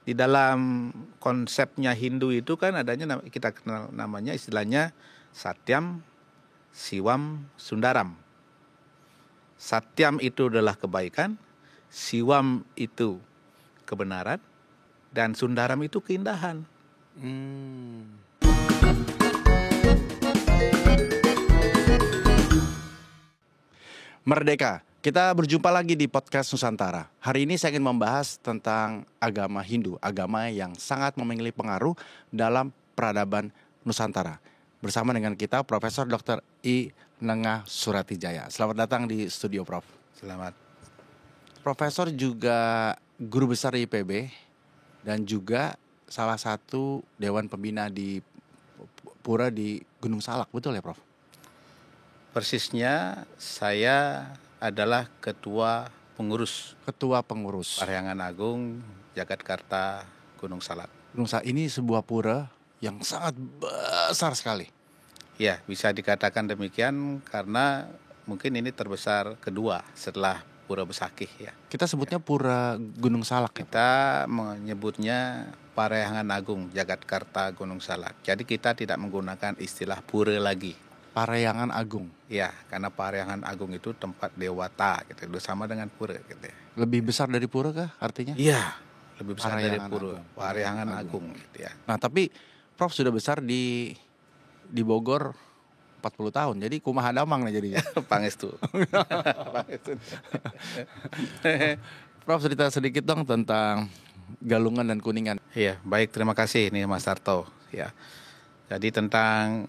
Di dalam konsepnya Hindu itu kan adanya kita kenal namanya istilahnya Satyam, Siwam, Sundaram. Satyam itu adalah kebaikan, Siwam itu kebenaran, dan Sundaram itu keindahan. Merdeka, kita berjumpa lagi di podcast Nusantara. Hari ini saya ingin membahas tentang agama Hindu, agama yang sangat memiliki pengaruh dalam peradaban Nusantara. Bersama dengan kita Profesor Dr. I. Nengah Suratijaya. Selamat datang di studio, Prof. Selamat. Profesor juga guru besar di IPB dan juga salah satu dewan pembina di Pura di Gunung Salak, betul ya, Prof? Persisnya saya adalah ketua pengurus Parahyangan Agung Jagatkarta Gunung Salak. Gunung Salak ini sebuah pura yang sangat besar sekali. Ya, bisa dikatakan demikian karena mungkin ini terbesar kedua setelah Pura Besakih ya. Kita sebutnya Pura Gunung Salak. Kita menyebutnya Parahyangan Agung Jagatkarta Gunung Salak. Jadi kita tidak menggunakan istilah pura lagi. Parahyangan Agung. Ya, karena Parahyangan Agung itu tempat dewata gitu, itu sama dengan pura gitu ya. Lebih besar dari pura kah artinya? Iya, lebih besar dari Parahyangan pura. Agung. Parahyangan Agung gitu ya. Nah, tapi Prof sudah besar di Bogor 40 tahun. Jadi kumaha damang nih jadinya. Pangestu. Prof, cerita sedikit dong tentang Galungan dan Kuningan. Iya, baik, terima kasih nih Mas Sarto ya. Jadi tentang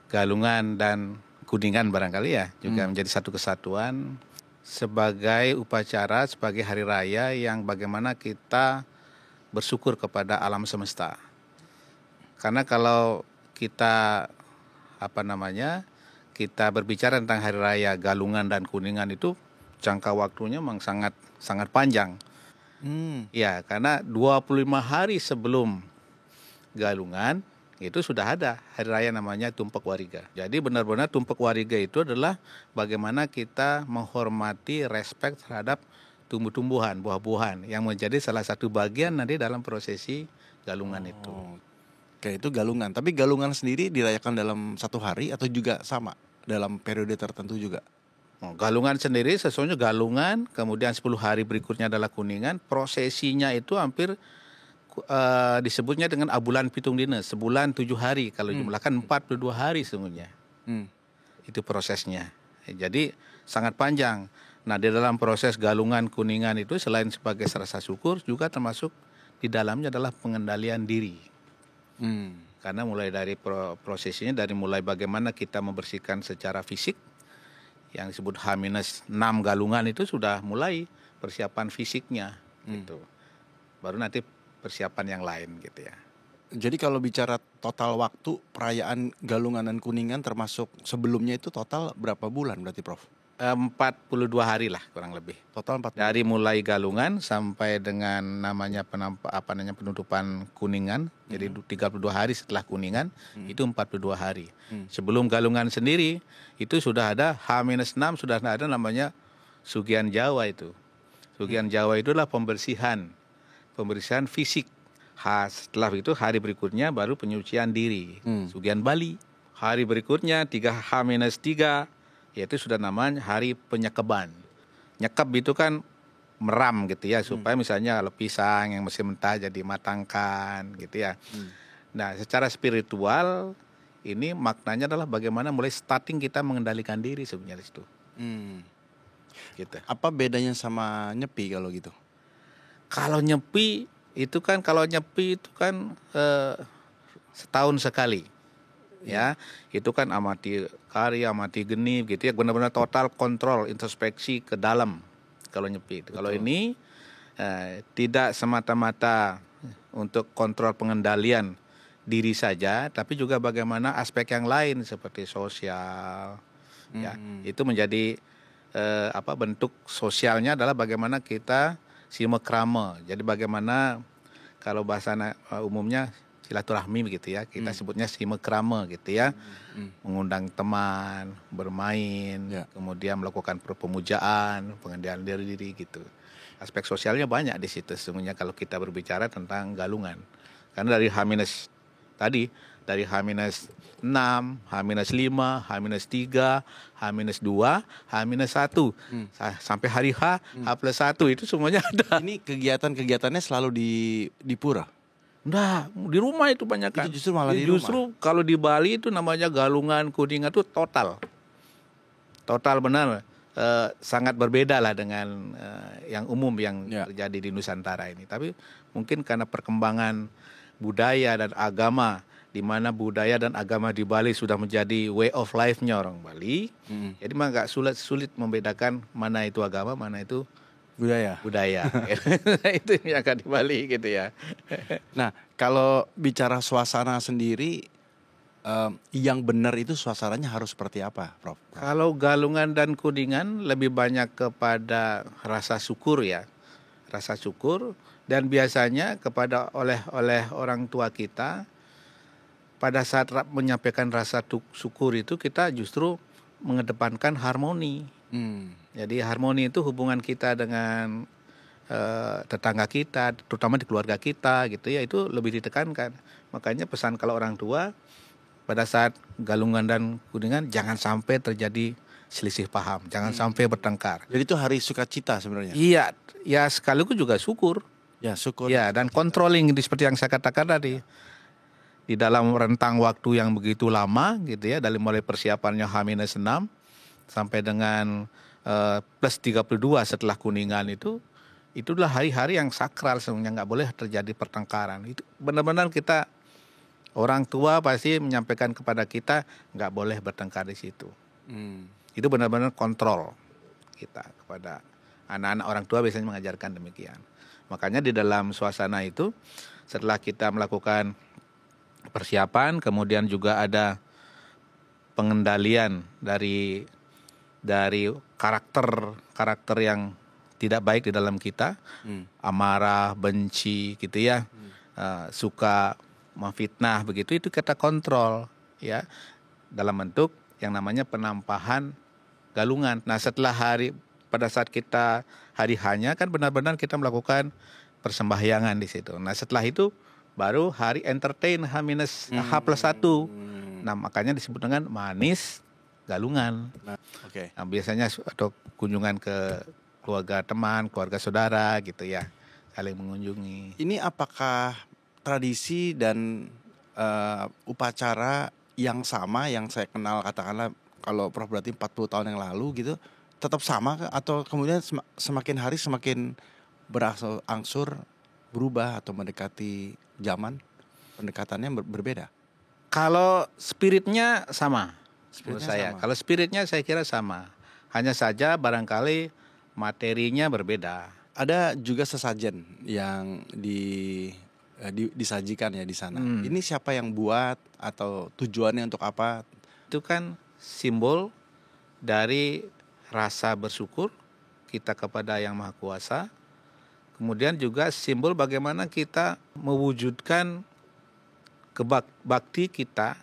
Galungan dan Kuningan barangkali ya juga menjadi satu kesatuan sebagai upacara, sebagai hari raya yang bagaimana kita bersyukur kepada alam semesta. Karena kalau kita kita berbicara tentang hari raya Galungan dan Kuningan itu jangka waktunya memang sangat panjang. Ya, karena 25 hari sebelum Galungan itu sudah ada hari raya namanya Tumpek Wariga. Jadi benar-benar Tumpek Wariga itu adalah bagaimana kita menghormati, respek terhadap tumbuh-tumbuhan, buah-buahan yang menjadi salah satu bagian nanti dalam prosesi Galungan itu. Oke, itu Galungan. Tapi Galungan sendiri dirayakan dalam satu hari atau juga sama dalam periode tertentu juga? Galungan sendiri sesungguhnya Galungan, kemudian 10 hari berikutnya adalah Kuningan. Prosesinya itu hampir disebutnya dengan Abulan Pitung Dina, sebulan 7 hari. Kalau jumlahkan 42 hari sesungguhnya. Itu prosesnya. Jadi sangat panjang. Nah, di dalam proses Galungan Kuningan itu selain sebagai rasa syukur juga termasuk di dalamnya adalah pengendalian diri. Karena mulai dari prosesinya dari mulai bagaimana kita membersihkan secara fisik yang disebut H-6 Galungan itu sudah mulai persiapan fisiknya gitu. Baru nanti persiapan yang lain gitu ya. Jadi kalau bicara total waktu perayaan Galungan dan Kuningan termasuk sebelumnya itu total berapa bulan berarti, Prof? 42 hari lah kurang lebih. Total 40. Dari mulai Galungan sampai dengan namanya penutupan Kuningan. Jadi 32 hari setelah Kuningan itu 42 hari. Sebelum Galungan sendiri itu sudah ada H-6 sudah ada namanya Sugian Jawa itu. Sugian Jawa itu adalah pembersihan fisik. Setelah itu hari berikutnya baru penyucian diri. Sugian Bali. Hari berikutnya 3H-3 yaitu sudah namanya hari penyekeban. Nyekep itu kan meram gitu ya supaya misalnya kalau pisang yang masih mentah jadi matangkan gitu ya. Nah, secara spiritual ini maknanya adalah bagaimana mulai starting kita mengendalikan diri sebenarnya itu. Gitu. Apa bedanya sama nyepi kalau gitu? Kalau nyepi itu kan setahun sekali. Ya, itu kan amati karya, amati genip gitu ya, benar-benar total kontrol, introspeksi ke dalam kalau nyepi. Kalau ini tidak semata-mata untuk kontrol pengendalian diri saja, tapi juga bagaimana aspek yang lain seperti sosial. Ya, itu menjadi bentuk sosialnya adalah bagaimana kita simekrama. Jadi bagaimana kalau bahasa umumnya silaturahmi gitu ya, kita sebutnya simekrama gitu ya, mengundang teman, bermain, kemudian melakukan pemujaan, pengendalian diri gitu. Aspek sosialnya banyak di situ sesungguhnya kalau kita berbicara tentang galungan. Karena dari H- tadi, dari H-6, H-5, H-3, H-2, H-1, sampai hari H+1 itu semuanya ada. Ini kegiatan-kegiatannya selalu di pura. Nah, di rumah itu banyak kan. Itu justru malah di Justru kalau di Bali itu namanya galungan kuningan itu total benar. Sangat berbeda lah dengan yang umum yang terjadi di Nusantara ini. Tapi mungkin karena perkembangan budaya dan agama, di mana budaya dan agama di Bali sudah menjadi way of life-nya orang Bali. Jadi mah nggak sulit membedakan mana itu agama, mana itu budaya. Itu yang akan di Bali gitu ya. Nah, kalau bicara suasana sendiri, yang benar itu suasananya harus seperti apa, Prof? Kalau galungan dan kuningan lebih banyak kepada rasa syukur ya, rasa syukur, dan biasanya kepada oleh orang tua kita pada saat menyampaikan rasa syukur itu kita justru mengedepankan harmoni. Jadi harmoni itu hubungan kita dengan tetangga kita, terutama di keluarga kita gitu ya, itu lebih ditekankan. Makanya pesan kalau orang tua pada saat galungan dan kuningan jangan sampai terjadi selisih paham, jangan sampai bertengkar. Jadi itu hari sukacita sebenarnya. Iya, ya sekaligus juga syukur. Ya, syukur. Ya, dan controlling seperti yang saya katakan tadi. Di dalam rentang waktu yang begitu lama gitu ya, dari mulai persiapannya H-6 sampai dengan plus 32 setelah kuningan itulah hari-hari yang sakral sebenarnya, nggak boleh terjadi pertengkaran. Itu benar-benar kita orang tua pasti menyampaikan kepada kita nggak boleh bertengkar di situ. Itu benar-benar kontrol kita kepada anak-anak. Orang tua biasanya mengajarkan demikian. Makanya di dalam suasana itu setelah kita melakukan persiapan, kemudian juga ada pengendalian dari karakter yang tidak baik di dalam kita, amarah, benci gitu ya, suka memfitnah begitu, itu kita kontrol ya dalam bentuk yang namanya penampahan galungan. Nah, pada saat kita hari hanya kan benar-benar kita melakukan persembahyangan di situ. Nah, setelah itu baru hari entertain H-1. Nah, makanya disebut dengan manis galungan. Nah, biasanya atau kunjungan ke keluarga teman, keluarga saudara gitu ya, saling mengunjungi. Ini apakah tradisi dan upacara yang sama yang saya kenal, katakanlah kalau Prof berarti 40 tahun yang lalu gitu, tetap sama atau kemudian semakin hari semakin berangsur berubah atau mendekati zaman, pendekatannya berbeda? Kalau spiritnya sama menurut saya. Kalau spiritnya saya kira sama. Hanya saja barangkali materinya berbeda. Ada juga sesajen yang disajikan ya di sana. Ini siapa yang buat atau tujuannya untuk apa? Itu kan simbol dari rasa bersyukur kita kepada Yang Maha Kuasa. Kemudian juga simbol bagaimana kita mewujudkan bakti kita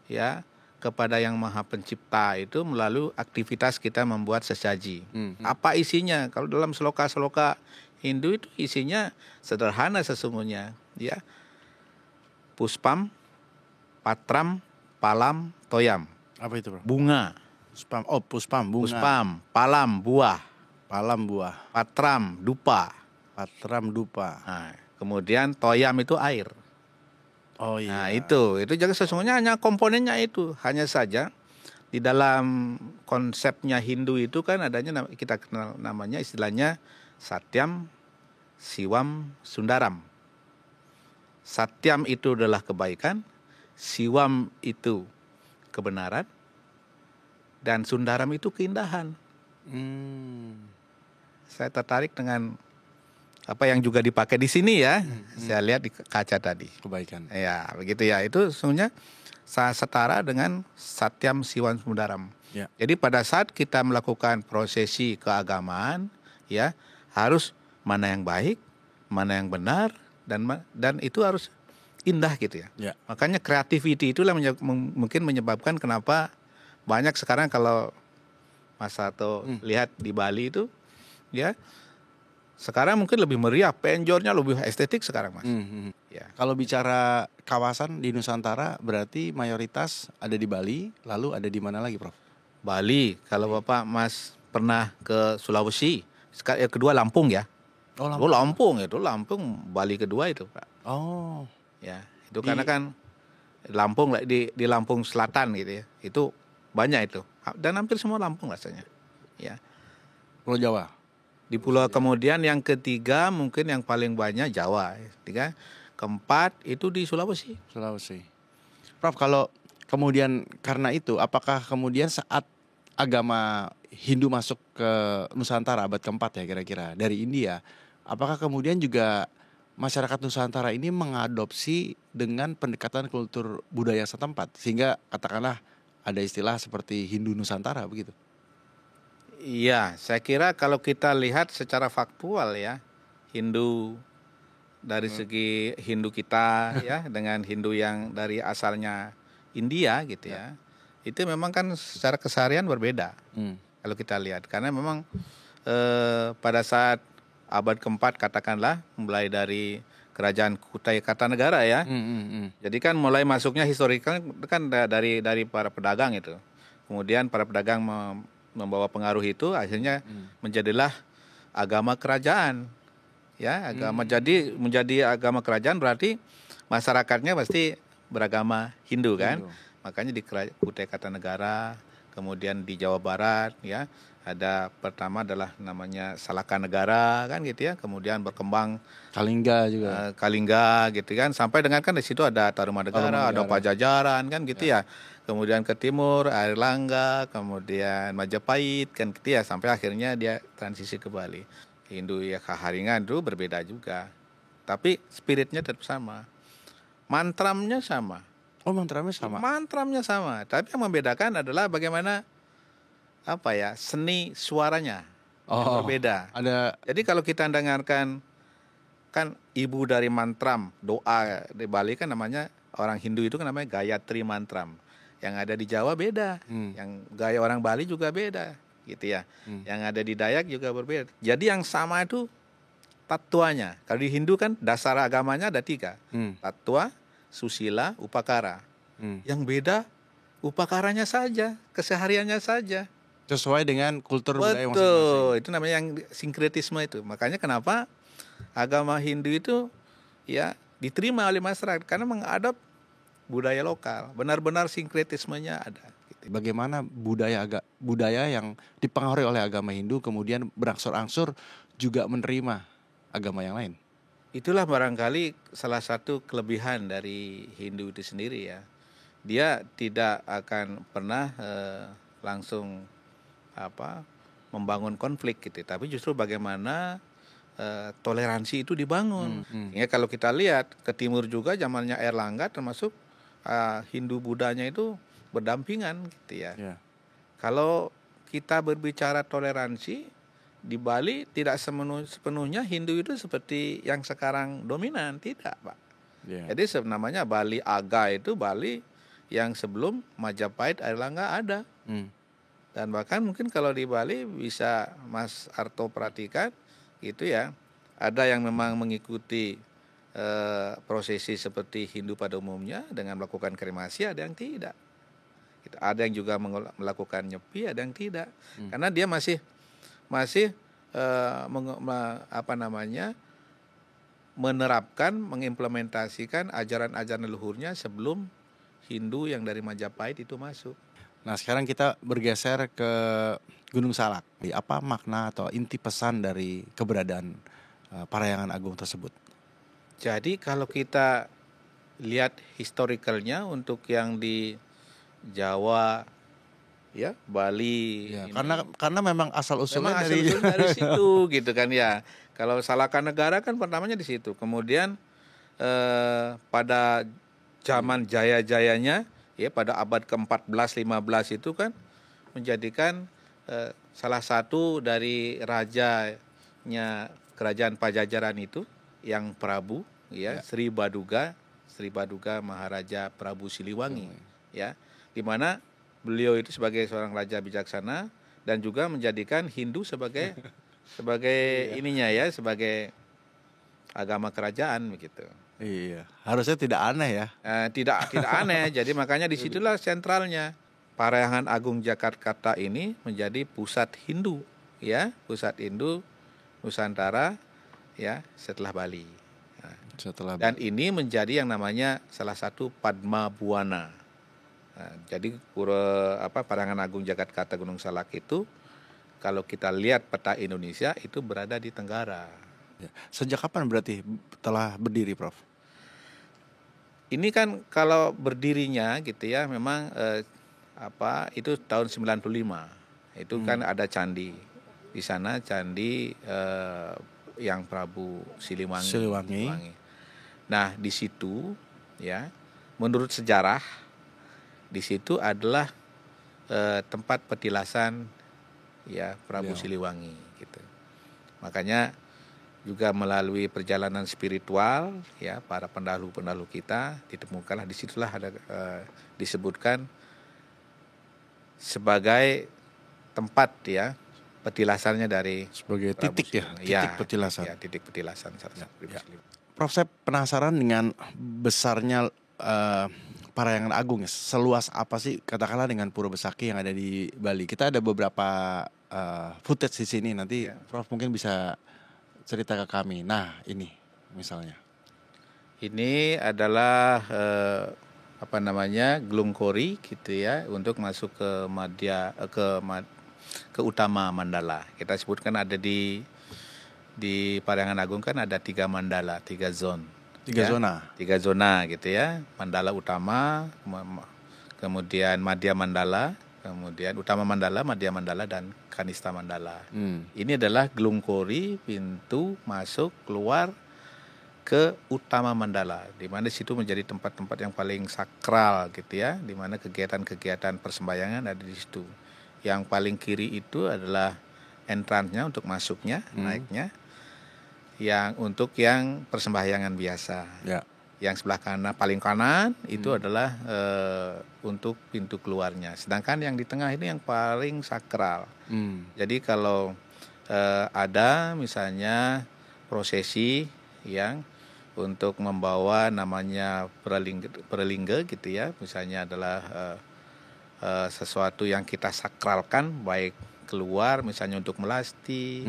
ya kepada Yang Maha Pencipta itu melalui aktivitas kita membuat sesaji. Apa isinya? Kalau dalam sloka-sloka Hindu itu isinya sederhana sesungguhnya, ya. Puspam, patram, palam, toyam. Apa itu, Bro? Bunga. Puspam, bunga. Puspam, palam, buah. Palam, buah. Patram, dupa. Patram, dupa. Nah, kemudian toyam itu air. Oh iya. Nah, itu juga sesungguhnya hanya komponennya itu. Hanya saja di dalam konsepnya Hindu itu kan adanya kita kenal namanya istilahnya Satyam, Siwam, Sundaram. Satyam itu adalah kebaikan, Siwam itu kebenaran, dan Sundaram itu keindahan. Saya tertarik dengan apa yang juga dipakai di sini ya. Saya lihat di kaca tadi. Kebaikan. Ya, begitu ya. Itu sebenarnya setara dengan Satyam, Siwam, Sundaram. Ya. Jadi pada saat kita melakukan prosesi keagamaan, ya harus mana yang baik, mana yang benar, dan itu harus indah gitu ya. Ya. Makanya creativity itulah mungkin menyebabkan kenapa banyak sekarang kalau Mas Sato lihat di Bali itu, ya Sekarang mungkin lebih meriah, penjornya lebih estetik sekarang, Mas. Ya. Kalau bicara kawasan di Nusantara berarti mayoritas ada di Bali, lalu ada di mana lagi, Prof? Bali, kalau Bapak Mas pernah ke Sulawesi, kedua Lampung ya. Oh, Lampung itu, Lampung Bali kedua itu, Pak. Oh, Ya, itu karena kan Lampung di Lampung Selatan gitu ya. Itu banyak itu. Dan hampir semua Lampung rasanya. Ya. Pulau Jawa. Di pulau kemudian yang ketiga mungkin yang paling banyak Jawa. Tiga, keempat itu di Sulawesi. Prof, kalau kemudian karena itu, apakah kemudian saat agama Hindu masuk ke Nusantara abad keempat ya kira-kira dari India, apakah kemudian juga masyarakat Nusantara ini mengadopsi dengan pendekatan kultur budaya setempat sehingga katakanlah ada istilah seperti Hindu Nusantara begitu? Iya, saya kira kalau kita lihat secara faktual ya, Hindu dari segi Hindu kita ya dengan Hindu yang dari asalnya India gitu ya, itu memang kan secara keseharian berbeda kalau kita lihat karena memang pada saat abad keempat katakanlah mulai dari kerajaan Kutai Kartanegara ya, jadi kan mulai masuknya historikal kan dari para pedagang itu, kemudian para pedagang membawa pengaruh itu akhirnya menjadilah agama kerajaan ya menjadi agama kerajaan berarti masyarakatnya pasti beragama Hindu kan. Makanya di Kutai Kartanegara kemudian di Jawa Barat ya ada pertama adalah namanya Salakanegara kan gitu ya, kemudian berkembang Kalingga juga Kalingga gitu kan, sampai dengan kan di situ ada Tarumanegara, ada Pajajaran kan gitu ya. Kemudian ke timur Airlangga, kemudian Majapahit kan gitu ya, sampai akhirnya dia transisi ke Bali. Hindu ya Kaharingan itu berbeda juga. Tapi spiritnya tetap sama. Mantramnya sama. Oh, mantramnya sama. Mantramnya sama, tapi yang membedakan adalah bagaimana seni suaranya yang berbeda. Jadi kalau kita dengarkan kan ibu dari mantram, doa di Bali kan namanya, orang Hindu itu kan namanya Gayatri Mantram. Yang ada di Jawa beda, yang gaya orang Bali juga beda, gitu ya. Yang ada di Dayak juga berbeda. Jadi yang sama itu tatwanya. Kalau di Hindu kan dasar agamanya ada 3, tatwa, susila, upakara. Yang beda upakaranya saja, kesehariannya saja. Sesuai dengan kultur budaya masing-masing. Betul, itu namanya yang sinkretisme itu. Makanya kenapa agama Hindu itu ya diterima oleh masyarakat karena mengadop budaya lokal, benar-benar sinkretismenya ada. Gitu. Bagaimana budaya yang dipengaruhi oleh agama Hindu kemudian berangsur-angsur juga menerima agama yang lain? Itulah barangkali salah satu kelebihan dari Hindu itu sendiri ya. Dia tidak akan pernah langsung membangun konflik gitu, tapi justru bagaimana toleransi itu dibangun. Ya kalau kita lihat ke timur juga zamannya Airlangga termasuk Hindu Budanya itu berdampingan gitu ya. Kalau kita berbicara toleransi di Bali tidak sepenuhnya Hindu itu seperti yang sekarang dominan, tidak, Pak. Jadi namanya Bali Aga itu Bali yang sebelum Majapahit Airlangga ada. Dan bahkan mungkin kalau di Bali bisa Mas Arto perhatikan gitu ya, ada yang memang mengikuti prosesi seperti Hindu pada umumnya dengan melakukan kremasi, ada yang tidak. Ada yang juga melakukan nyepi, ada yang tidak. Karena dia masih menerapkan, mengimplementasikan ajaran-ajaran leluhurnya sebelum Hindu yang dari Majapahit itu masuk. Nah, sekarang kita bergeser ke Gunung Salak. Apa makna atau inti pesan dari keberadaan Parahyangan Agung tersebut? Jadi kalau kita lihat historicalnya untuk yang di Jawa, ya Bali, ya, karena memang asal usulnya dari situ gitu kan ya. Kalau Salakanegara kan pertamanya di situ. Kemudian pada zaman jaya-jayanya, ya pada abad ke-14-15 itu kan menjadikan salah satu dari rajanya kerajaan Pajajaran itu yang Prabu ya. Sri Baduga Maharaja Prabu Siliwangi ya, di mana beliau itu sebagai seorang raja bijaksana dan juga menjadikan Hindu sebagai sebagai ininya ya, sebagai agama kerajaan begitu. Iya, harusnya tidak aneh ya. Tidak aneh. Jadi makanya disitulah sentralnya. Parahyangan Agung Jakarta ini menjadi pusat Hindu, ya, pusat Hindu Nusantara, ya, setelah Bali. Dan ini menjadi yang namanya salah satu Padma Buana. Jadi Parahyangan Agung Jakarta Gunung Salak itu, kalau kita lihat peta Indonesia itu berada di Tenggara. Ya. Sejak kapan berarti telah berdiri, Prof? Ini kan kalau berdirinya gitu ya, memang itu tahun 95. Itu kan ada candi di sana, candi yang Prabu Siliwangi. Nah, di situ ya, menurut sejarah di situ adalah tempat petilasan ya Prabu Siliwangi gitu. Makanya juga melalui perjalanan spiritual ya para pendahulu kita ditemukanlah disitulah ada disebutkan sebagai tempat ya petilasannya dari sebagai Prabu titik Siliwangi. Titik petilasan. Ya, titik petilasan salah satu. Prof, saya penasaran dengan besarnya Parahyangan Agung ya. Seluas apa sih katakanlah dengan Pura Besaki yang ada di Bali? Kita ada beberapa footage di sini, nanti Prof mungkin bisa cerita ke kami. Nah, ini misalnya. Ini adalah Glungkori gitu ya, untuk masuk ke ke Utama Mandala. Kita sebutkan ada di Parahyangan Agung kan ada 3 mandala, 3 zone. 3 zona. 3 zona gitu ya. Mandala Utama, kemudian Madhya Mandala, kemudian Utama Mandala, Madhya Mandala, dan Kanista Mandala. Ini adalah Glungkori, pintu masuk keluar ke Utama Mandala, di mana situ menjadi tempat-tempat yang paling sakral gitu ya, di mana kegiatan-kegiatan persembahyangan ada di situ. Yang paling kiri itu adalah entrance-nya untuk masuknya, naiknya. Yang untuk yang persembahyangan biasa. Ya. Yang sebelah paling kanan itu adalah untuk pintu keluarnya. Sedangkan yang di tengah ini yang paling sakral. Jadi kalau ada misalnya prosesi yang untuk membawa namanya perlingga gitu ya, misalnya adalah sesuatu yang kita sakralkan, baik keluar misalnya untuk melasti,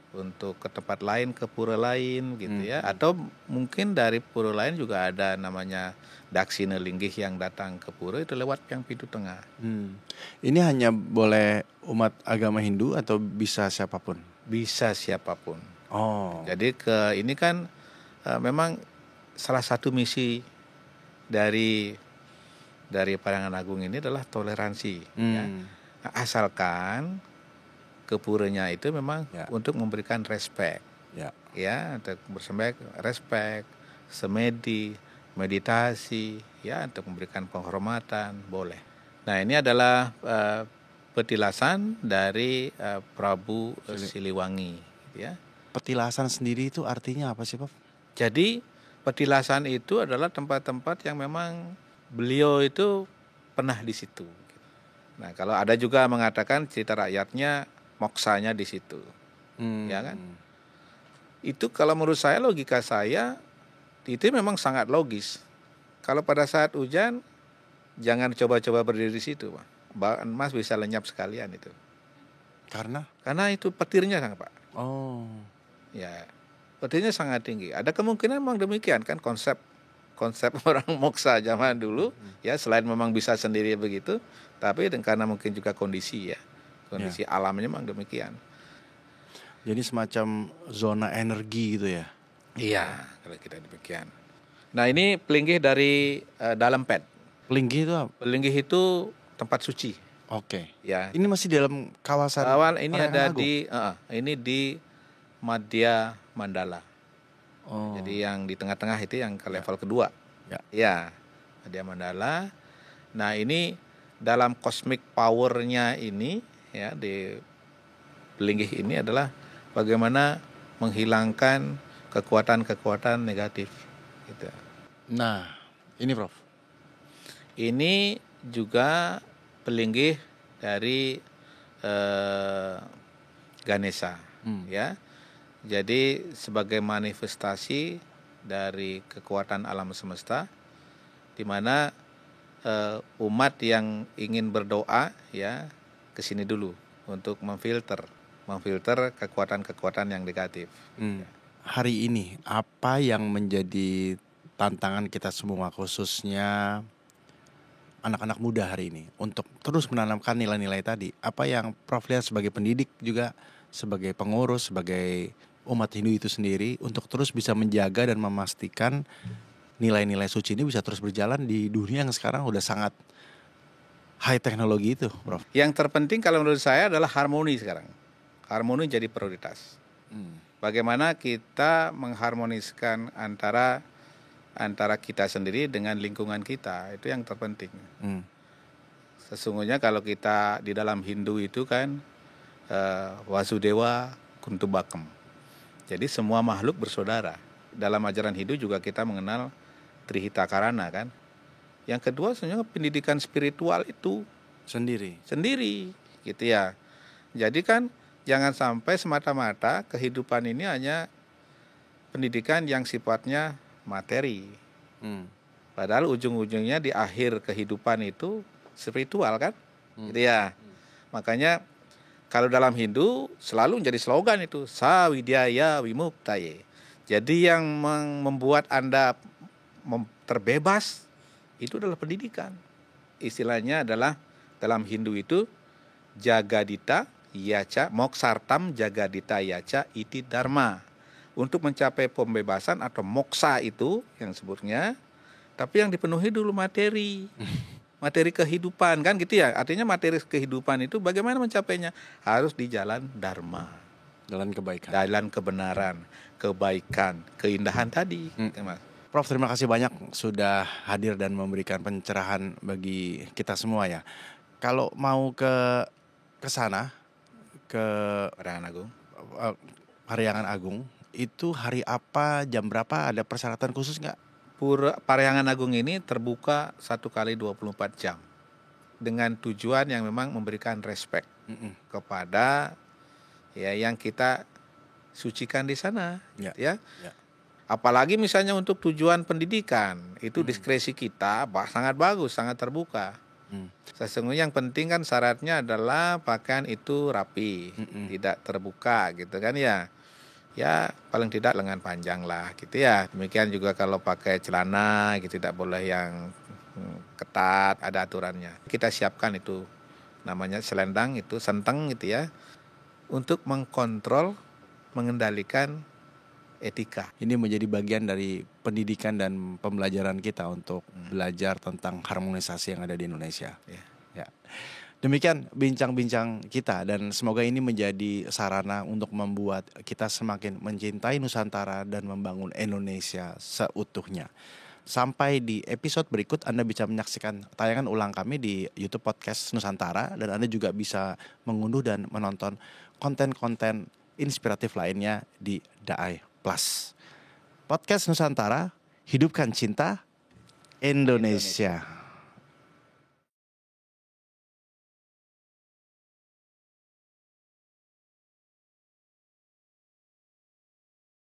untuk ke tempat lain, ke pura lain gitu ya, atau mungkin dari pura lain juga ada namanya Daksina Linggih yang datang ke pura itu lewat yang pintu tengah. Ini hanya boleh umat agama Hindu atau bisa siapapun? Bisa siapapun. Oh. Jadi ini kan memang salah satu misi dari Parahyangan Agung ini adalah toleransi. Ya. Asalkan ke puranya itu memang untuk memberikan respect, ya, untuk respect, semedi, meditasi, ya, untuk memberikan penghormatan, boleh. Nah, ini adalah petilasan dari Prabu Siliwangi, ya. Petilasan sendiri itu artinya apa sih, Prof? Jadi petilasan itu adalah tempat-tempat yang memang beliau itu pernah di situ. Nah, kalau ada juga mengatakan cerita rakyatnya moksanya di situ, ya kan? Itu kalau menurut saya, logika saya itu memang sangat logis. Kalau pada saat hujan, jangan coba-coba berdiri di situ, Pak. Mas bisa lenyap sekalian itu. Karena itu petirnya kan, Pak. Oh, ya, petirnya sangat tinggi. Ada kemungkinan memang demikian kan konsep orang moksa zaman dulu, ya, selain memang bisa sendiri begitu, tapi karena mungkin juga kondisi alamnya memang demikian. Jadi semacam zona energi gitu ya? Iya, kalau kita demikian. Nah, ini pelinggih dari dalam pet. Pelinggih itu apa? Pelinggih itu tempat suci. Oke. Ya. Ini masih dalam kawasan. Ini ada Agung. Ini di Madhya Mandala. Oh. Jadi yang di tengah-tengah itu yang ke level kedua. Ya, Madhya Mandala. Nah, ini dalam cosmic power-nya ini, ya, di pelinggih ini adalah bagaimana menghilangkan kekuatan-kekuatan negatif gitu. Nah, ini Prof. Ini juga pelinggih dari Ganesha. ya. Jadi sebagai manifestasi dari kekuatan alam semesta, di mana umat yang ingin berdoa ya ke sini dulu untuk memfilter kekuatan-kekuatan yang negatif. Hari ini apa yang menjadi tantangan kita semua, khususnya anak-anak muda hari ini, untuk terus menanamkan nilai-nilai tadi? Apa yang Prof lihat sebagai pendidik juga, sebagai pengurus, sebagai umat Hindu itu sendiri, untuk terus bisa menjaga dan memastikan nilai-nilai suci ini bisa terus berjalan di dunia yang sekarang udah sangat high teknologi itu, Prof? Yang terpenting kalau menurut saya adalah harmoni sekarang. Harmoni jadi prioritas. Bagaimana kita mengharmoniskan antara kita sendiri dengan lingkungan kita, itu yang terpenting. Sesungguhnya kalau kita di dalam Hindu itu kan Wasudewa Kuntubakam. Jadi semua makhluk bersaudara. Dalam ajaran Hindu juga kita mengenal Trihitakarana kan. Yang kedua sebenarnya pendidikan spiritual itu sendiri gitu ya. Jadi kan jangan sampai semata-mata kehidupan ini hanya pendidikan yang sifatnya materi. Padahal ujung-ujungnya di akhir kehidupan itu spiritual kan. Gitu ya. Makanya kalau dalam Hindu selalu menjadi slogan itu Sawidyaya Wimuktaye. Jadi yang membuat Anda terbebas itu adalah pendidikan. Istilahnya adalah dalam Hindu itu Jagadita Yaca Moksartam Jagadita Yaca Iti Dharma. Untuk mencapai pembebasan atau moksa itu yang sebutnya, tapi yang dipenuhi dulu materi. Materi kehidupan kan gitu ya. Artinya materi kehidupan itu bagaimana mencapainya? Harus di jalan dharma. Jalan kebaikan. Jalan kebenaran, kebaikan, keindahan tadi. Prof, terima kasih banyak sudah hadir dan memberikan pencerahan bagi kita semua ya. Kalau mau ke sana, ke Parahyangan Agung, itu hari apa, jam berapa, ada persyaratan khusus nggak? Parahyangan Agung ini terbuka 1 kali 24 jam dengan tujuan yang memang memberikan respect kepada ya yang kita sucikan di sana, ya. Apalagi misalnya untuk tujuan pendidikan itu diskresi kita sangat bagus, sangat terbuka. Sesungguhnya yang penting kan syaratnya adalah pakaian itu rapi, tidak terbuka gitu kan ya. Ya paling tidak lengan panjang lah gitu ya. Demikian juga kalau pakai celana gitu tidak boleh yang ketat, ada aturannya. Kita siapkan itu namanya selendang itu senteng gitu ya. Untuk mengkontrol, mengendalikan etika. Ini menjadi bagian dari pendidikan dan pembelajaran kita untuk belajar tentang harmonisasi yang ada di Indonesia. Ya. Demikian bincang-bincang kita dan semoga ini menjadi sarana untuk membuat kita semakin mencintai Nusantara dan membangun Indonesia seutuhnya. Sampai di episode berikut, Anda bisa menyaksikan tayangan ulang kami di YouTube Podcast Nusantara dan Anda juga bisa mengunduh dan menonton konten-konten inspiratif lainnya di Daai Plus. Podcast Nusantara, hidupkan cinta Indonesia.